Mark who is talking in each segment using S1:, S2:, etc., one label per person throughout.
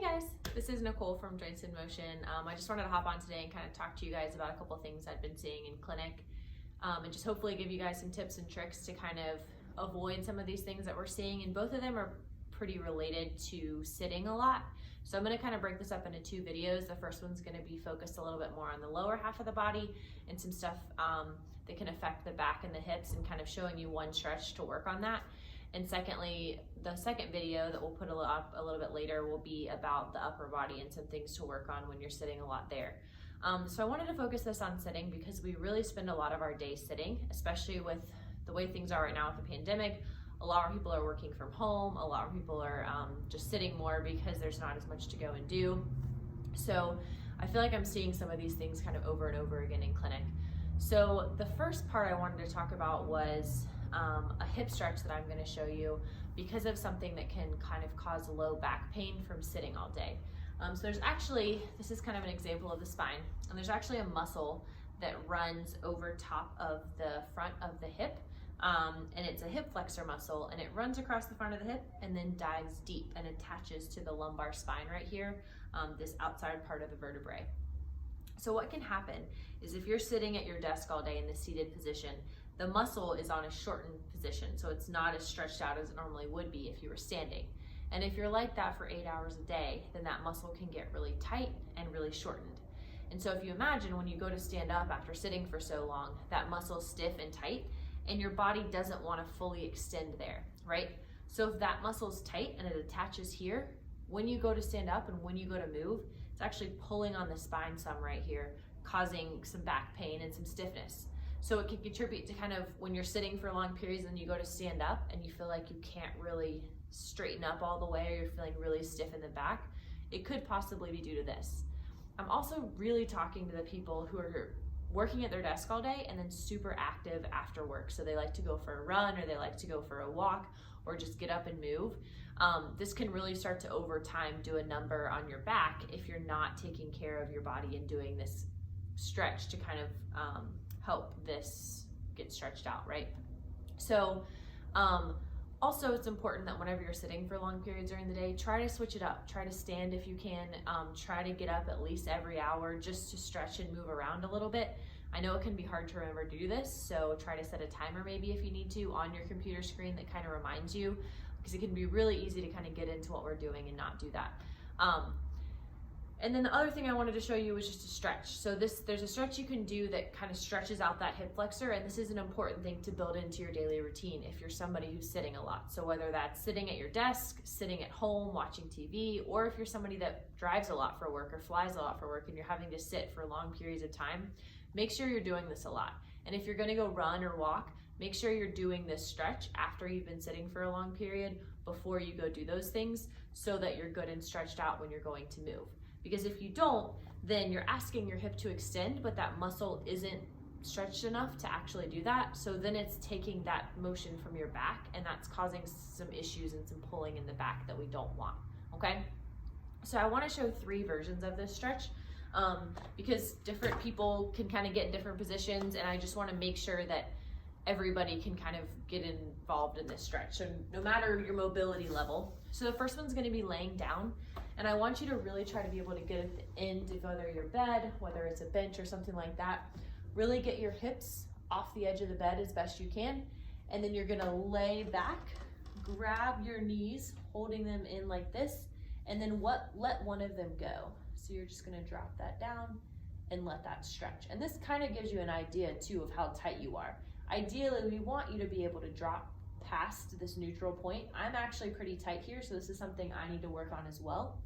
S1: guys, this is Nicole from Joints in Motion. I just wanted to hop on today and kind of talk to you guys about a couple things I've been seeing in clinic, and just hopefully give you guys some tips and tricks to kind of avoid some of these things that we're seeing, and both of them are pretty related to sitting a lot. So I'm going to kind of break this up into two videos. The first one's going to be focused a little bit more on the lower half of the body and some stuff that can affect the back and the hips, and kind of showing you one stretch to work on that. And secondly, the second video that we'll put up a little bit later will be about the upper body and some things to work on when you're sitting a lot there. So I wanted to focus this on sitting because we really spend a lot of our day sitting, especially with the way things are right now with the pandemic. A lot of people are working from home. A lot of people are just sitting more because there's not as much to go and do. So I feel like I'm seeing some of these things kind of over and over again in clinic. So the first part I wanted to talk about was a hip stretch that I'm going to show you because of something that can kind of cause low back pain from sitting all day. So there's actually, this is kind of an example of the spine, and there's actually a muscle that runs over top of the front of the hip, and it's a hip flexor muscle, and it runs across the front of the hip and then dives deep and attaches to the lumbar spine right here, this outside part of the vertebrae. So what can happen is if you're sitting at your desk all day in the seated position, the muscle is on a shortened position, so it's not as stretched out as it normally would be if you were standing. And if you're like that for 8 hours a day, then that muscle can get really tight and really shortened. And so if you imagine when you go to stand up after sitting for so long, that muscle's stiff and tight, and your body doesn't want to fully extend there, right? So if that muscle's tight and it attaches here, when you go to stand up and when you go to move, it's actually pulling on the spine some right here, causing some back pain and some stiffness. So it can contribute to kind of when you're sitting for long periods and you go to stand up and you feel like you can't really straighten up all the way, or you're feeling really stiff in the back, it could possibly be due to this. I'm also really talking to the people who are working at their desk all day and then super active after work. So they like to go for a run, or they like to go for a walk, or just get up and move. This can really start to over time do a number on your back if you're not taking care of your body and doing this stretch to kind of help this get stretched out, right? So also it's important that whenever you're sitting for long periods during the day, try to switch it up. Try to stand if you can. Try to get up at least every hour just to stretch and move around a little bit. I know it can be hard to remember to do this, so try to set a timer maybe if you need to on your computer screen that kind of reminds you, because it can be really easy to kind of get into what we're doing and not do that. And then the other thing I wanted to show you was just a stretch. So there's a stretch you can do that kind of stretches out that hip flexor, and this is an important thing to build into your daily routine if you're somebody who's sitting a lot. So whether that's sitting at your desk, sitting at home, watching TV, or if you're somebody that drives a lot for work or flies a lot for work and you're having to sit for long periods of time, make sure you're doing this a lot. And if you're gonna go run or walk, make sure you're doing this stretch after you've been sitting for a long period before you go do those things, so that you're good and stretched out when you're going to move. Because if you don't, then you're asking your hip to extend, but that muscle isn't stretched enough to actually do that. So then it's taking that motion from your back, and that's causing some issues and some pulling in the back that we don't want, okay? So I wanna show 3 versions of this stretch because different people can kind of get in different positions, and I just wanna make sure that everybody can kind of get involved in this stretch, so no matter your mobility level. So the first one's gonna be laying down, and I want you to really try to be able to get at the end of whether your bed, whether it's a bench or something like that. Really get your hips off the edge of the bed as best you can, and then you're gonna lay back, grab your knees, holding them in like this, and then let one of them go. So you're just gonna drop that down and let that stretch. And this kind of gives you an idea too of how tight you are. Ideally, we want you to be able to drop past this neutral point. I'm actually pretty tight here, so this is something I need to work on as well.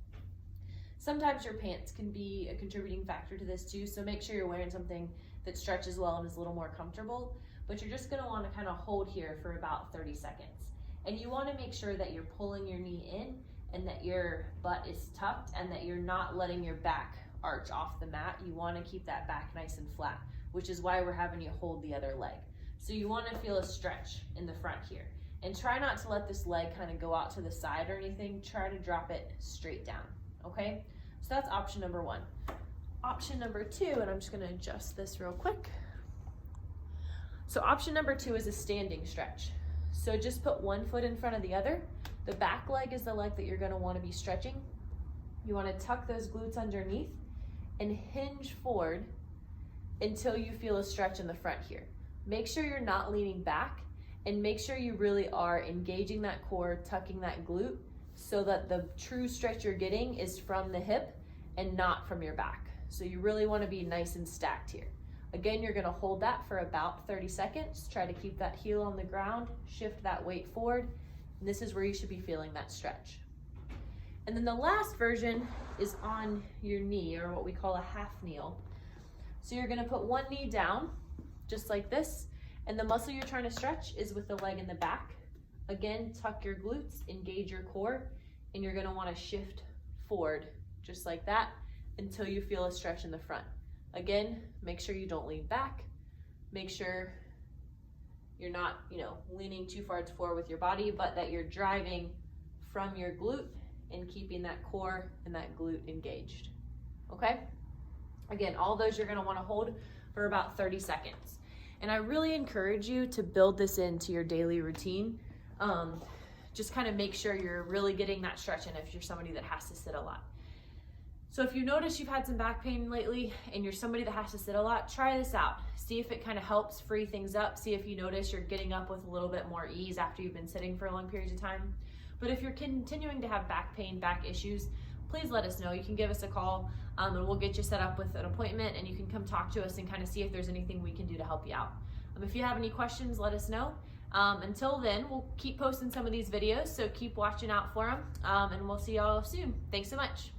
S1: Sometimes your pants can be a contributing factor to this too, so make sure you're wearing something that stretches well and is a little more comfortable, but you're just gonna wanna kind of hold here for about 30 seconds. And you wanna make sure that you're pulling your knee in and that your butt is tucked and that you're not letting your back arch off the mat. You wanna keep that back nice and flat, which is why we're having you hold the other leg. So you want to feel a stretch in the front here, and try not to let this leg kind of go out to the side or anything. Try to drop it straight down, okay? So that's option number 1. Option number 2, and I'm just going to adjust this real quick. So option number 2 is a standing stretch. So just put one foot in front of the other. The back leg is the leg that you're going to want to be stretching. You want to tuck those glutes underneath and hinge forward until you feel a stretch in the front here. Make sure you're not leaning back, and make sure you really are engaging that core, tucking that glute, so that the true stretch you're getting is from the hip and not from your back. So you really want to be nice and stacked here. Again, you're going to hold that for about 30 seconds. Try to keep that heel on the ground, shift that weight forward, and this is where you should be feeling that stretch. And then the last version is on your knee, or what we call a half kneel. So you're going to put one knee down, just like this, and the muscle you're trying to stretch is with the leg in the back. Again, tuck your glutes, engage your core, and you're going to want to shift forward, just like that, until you feel a stretch in the front. Again, make sure you don't lean back. Make sure you're not, leaning too far forward with your body, but that you're driving from your glute and keeping that core and that glute engaged. Okay? Again, all those you're gonna wanna hold for about 30 seconds. And I really encourage you to build this into your daily routine. Just kind of make sure you're really getting that stretch in if you're somebody that has to sit a lot. So if you notice you've had some back pain lately and you're somebody that has to sit a lot, try this out. See if it kind of helps free things up. See if you notice you're getting up with a little bit more ease after you've been sitting for long periods of time. But if you're continuing to have back pain, back issues, please let us know. You can give us a call and we'll get you set up with an appointment, and you can come talk to us and kind of see if there's anything we can do to help you out. If you have any questions, let us know. Until then, we'll keep posting some of these videos, so keep watching out for them, and we'll see y'all soon. Thanks so much.